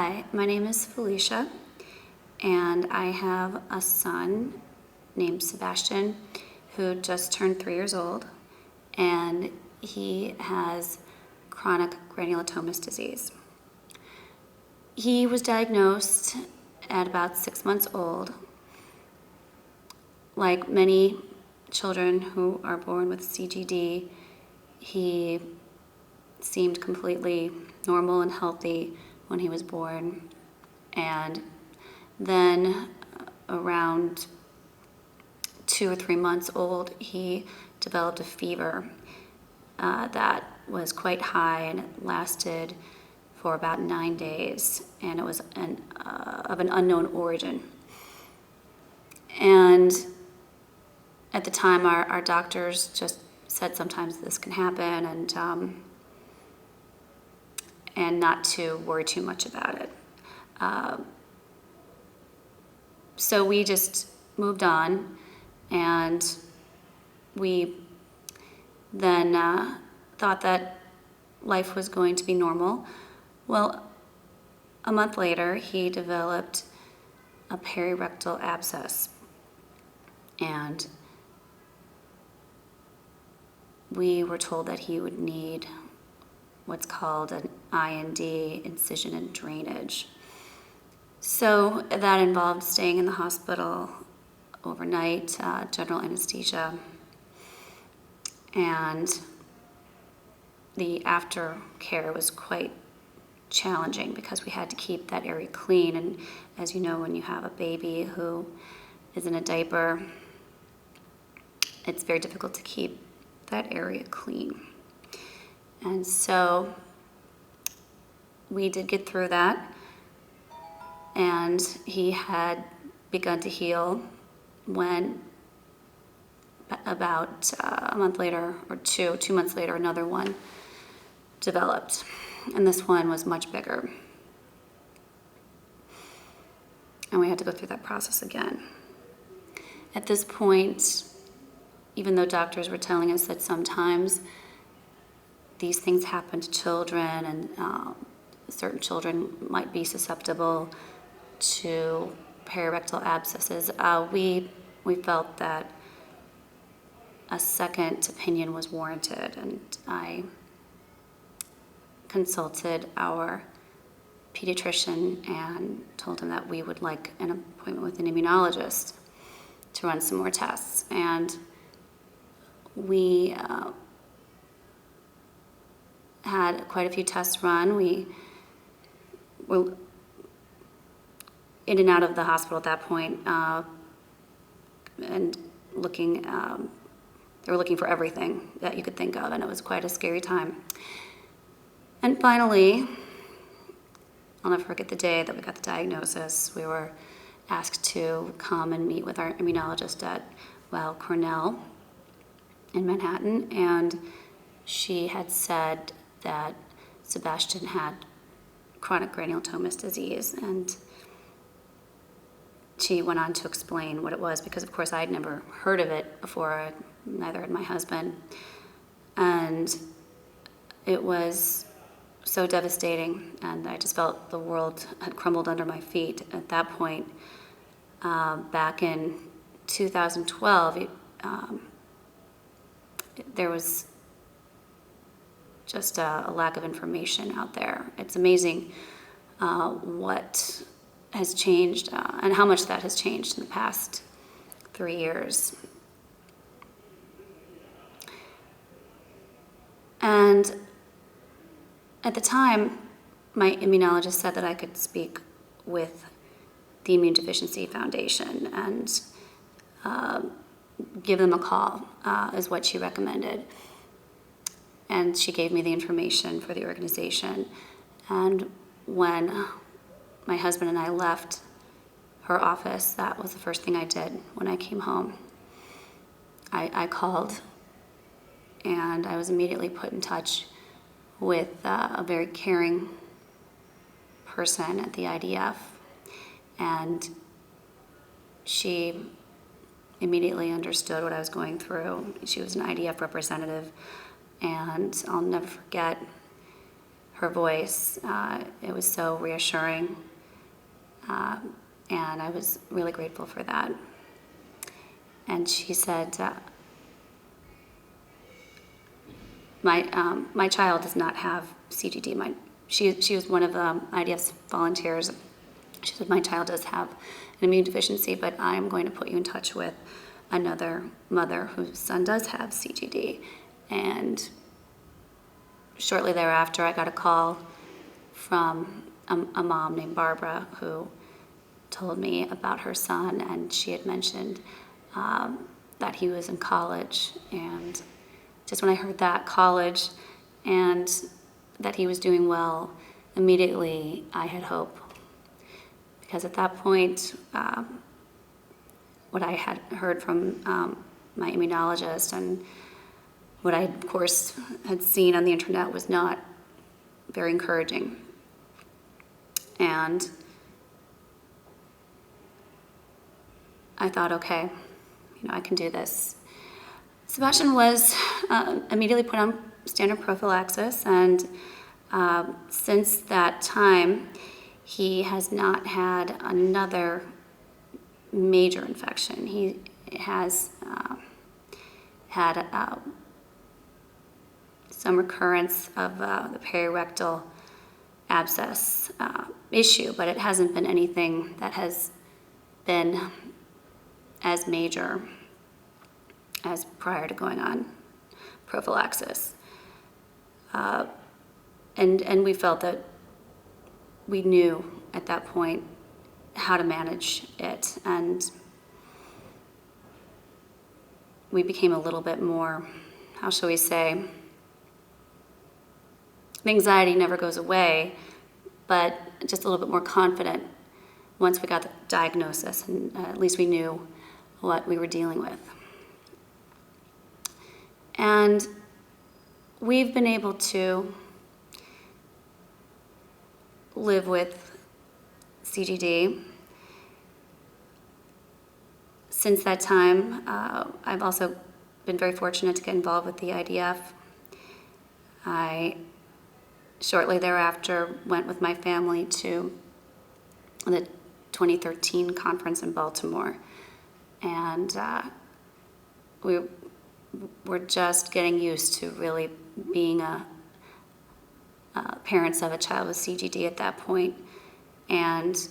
Hi, my name is Felicia, and I have a son named Sebastian who just turned 3 years old, and he has chronic granulomatous disease. He was diagnosed at about 6 months old. Like many children who are born with CGD, he seemed completely normal and healthy when he was born, and then around 2 or 3 months old, he developed a fever that was quite high, and it lasted for about 9 days, and it was of an unknown origin. And at the time, our doctors just said sometimes this can happen, and not to worry too much about it. So we just moved on, and we then thought that life was going to be normal. Well, a month later, he developed a perirectal abscess, and we were told that he would need what's called an IND, incision and drainage. So that involved staying in the hospital overnight, general anesthesia, and the aftercare was quite challenging because we had to keep that area clean. And as you know, when you have a baby who is in a diaper, it's very difficult to keep that area clean. And so we did get through that, and he had begun to heal when about a month later, or two months later, another one developed, and this one was much bigger. And we had to go through that process again. At this point, even though doctors were telling us that sometimes these things happen to children, and certain children might be susceptible to perirectal abscesses, we felt that a second opinion was warranted, and I consulted our pediatrician and told him that we would like an appointment with an immunologist to run some more tests. And we had quite a few tests run. We were in and out of the hospital at that point, and looking. They were looking for everything that you could think of, and it was quite a scary time. And finally, I'll never forget the day that we got the diagnosis. We were asked to come and meet with our immunologist at Weill Cornell in Manhattan, and she had said that Sebastian had chronic granulomatous disease, and she went on to explain what it was, because of course I'd never heard of it before, neither had my husband, and it was so devastating, and I just felt the world had crumbled under my feet at that point. Back in 2012, there was just a lack of information out there. It's amazing what has changed, and how much that has changed in the past 3 years. And at the time, my immunologist said that I could speak with the Immune Deficiency Foundation and give them a call, is what she recommended. And she gave me the information for the organization. And when my husband and I left her office, that was the first thing I did when I came home. I called, and I was immediately put in touch with a very caring person at the IDF, and she immediately understood what I was going through. She was an IDF representative, and I'll never forget her voice. It was so reassuring, and I was really grateful for that. And she said, my child does not have CGD. She was one of IDF's volunteers. She said, my child does have an immune deficiency, but I'm going to put you in touch with another mother whose son does have CGD. And shortly thereafter, I got a call from a mom named Barbara who told me about her son, and she had mentioned that he was in college. And just when I heard that, college, and that he was doing well, immediately I had hope. Because at that point, what I had heard from my immunologist and what I, of course, had seen on the internet was not very encouraging. And I thought, okay, I can do this. Sebastian was immediately put on standard prophylaxis, and since that time, he has not had another major infection. He has had some recurrence of the perirectal abscess issue, but it hasn't been anything that has been as major as prior to going on prophylaxis. And we felt that we knew at that point how to manage it, and we became a little bit more, how shall we say, the anxiety never goes away, but just a little bit more confident once we got the diagnosis, and at least we knew what we were dealing with. And we've been able to live with CGD. Since that time, I've also been very fortunate to get involved with the IDF. I shortly thereafter went with my family to the 2013 conference in Baltimore, and we were just getting used to really being parents of a child with CGD at that point, and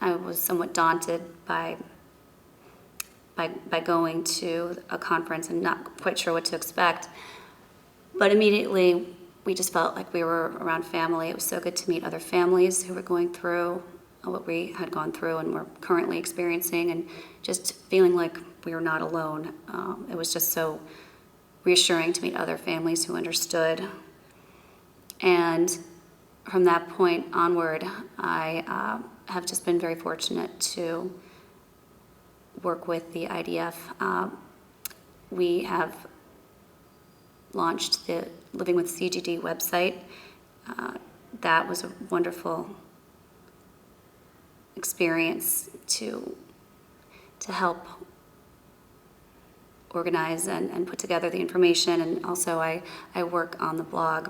I was somewhat daunted by going to a conference and not quite sure what to expect. But immediately, we just felt like we were around family. It was so good to meet other families who were going through what we had gone through and were currently experiencing, and just feeling like we were not alone. It was just so reassuring to meet other families who understood. And from that point onward, I have just been very fortunate to work with the IDF. We have launched the Living with CGD website. That was a wonderful experience to help organize and put together the information. And also I work on the blog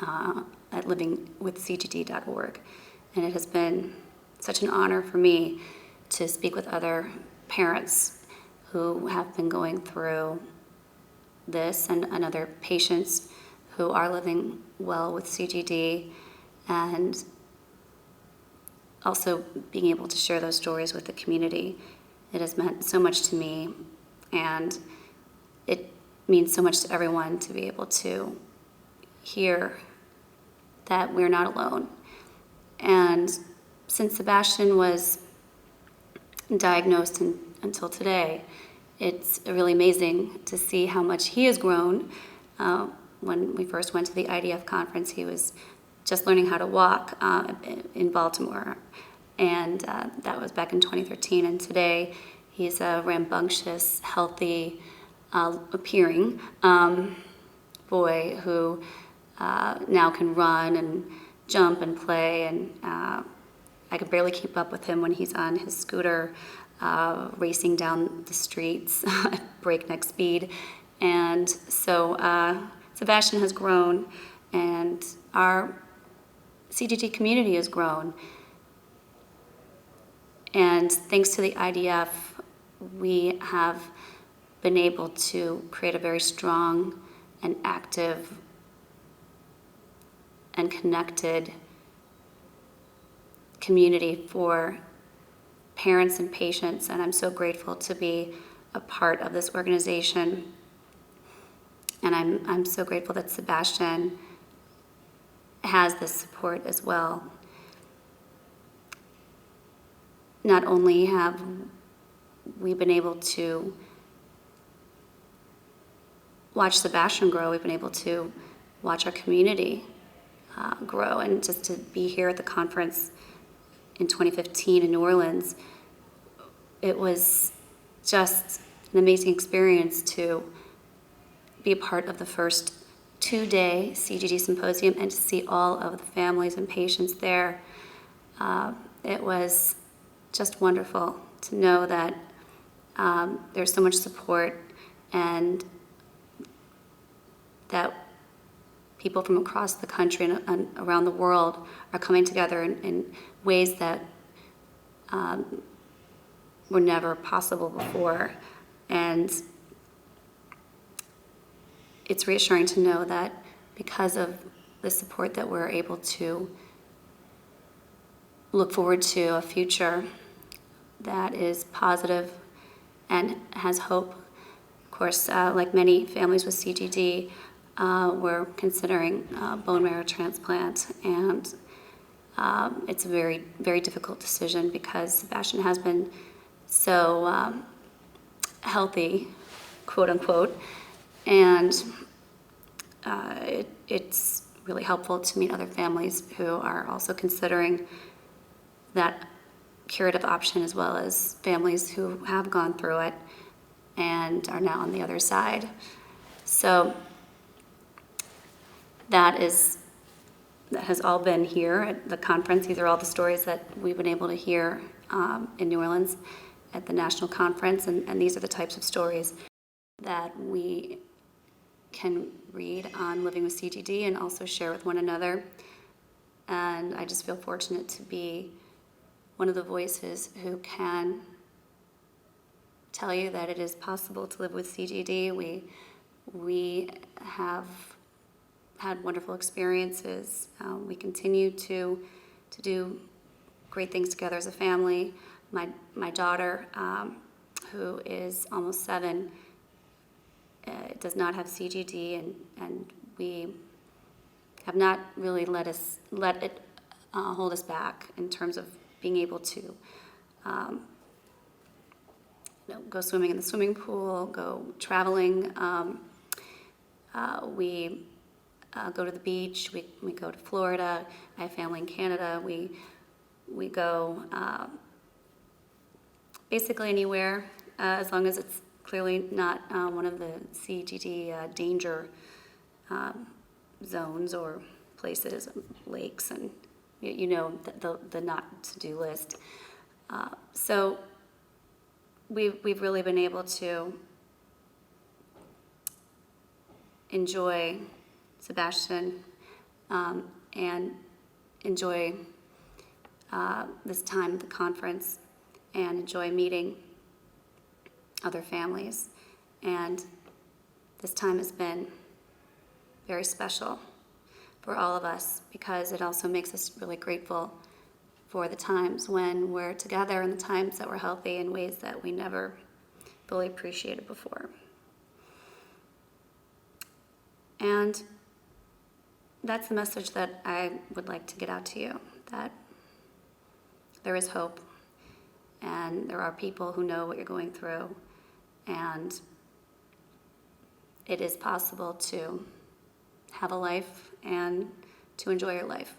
at livingwithcgd.org. And it has been such an honor for me to speak with other parents who have been going through this, and other patients who are living well with CGD, and also being able to share those stories with the community. It has meant so much to me, and it means so much to everyone to be able to hear that we're not alone. And since Sebastian was diagnosed until today, it's really amazing to see how much he has grown. When we first went to the IDF conference, he was just learning how to walk in Baltimore, and that was back in 2013. And today, he's a rambunctious, healthy, appearing boy who now can run and jump and play, and I can barely keep up with him when he's on his scooter, racing down the streets at breakneck speed. And so Sebastian has grown, and our CGD community has grown. And thanks to the IDF, we have been able to create a very strong and active and connected community for parents and patients, and I'm so grateful to be a part of this organization. And I'm so grateful that Sebastian has this support as well. Not only have we been able to watch Sebastian grow, we've been able to watch our community grow. And just to be here at the conference in 2015 in New Orleans, it was just an amazing experience to be a part of the first 2-day CGD symposium and to see all of the families and patients there. It was just wonderful to know that there's so much support and that people from across the country and around the world are coming together in ways that were never possible before. And it's reassuring to know that because of the support that we're able to look forward to a future that is positive and has hope. Of course, like many families with CGD, we're considering bone marrow transplant, and it's a very, very difficult decision because Sebastian has been so healthy, quote unquote, and it's really helpful to meet other families who are also considering that curative option, as well as families who have gone through it and are now on the other side. So that has all been here at the conference. These are all the stories that we've been able to hear in New Orleans at the national conference, and these are the types of stories that we can read on Living with CGD and also share with one another. And I just feel fortunate to be one of the voices who can tell you that it is possible to live with CGD. We have had wonderful experiences. We continue to do great things together as a family. My daughter, who is almost 7, does not have CGD, and we have not really let it hold us back in terms of being able to go swimming in the swimming pool, go traveling. We go to the beach. We go to Florida. I have family in Canada. We go basically anywhere, as long as it's clearly not one of the CGD danger zones or places, lakes, and you know the not to do list. So we've really been able to enjoy Sebastian and enjoy this time at the conference and enjoy meeting other families. And this time has been very special for all of us because it also makes us really grateful for the times when we're together and the times that we're healthy in ways that we never fully appreciated before. And that's the message that I would like to get out to you, that there is hope and there are people who know what you're going through, and it is possible to have a life and to enjoy your life.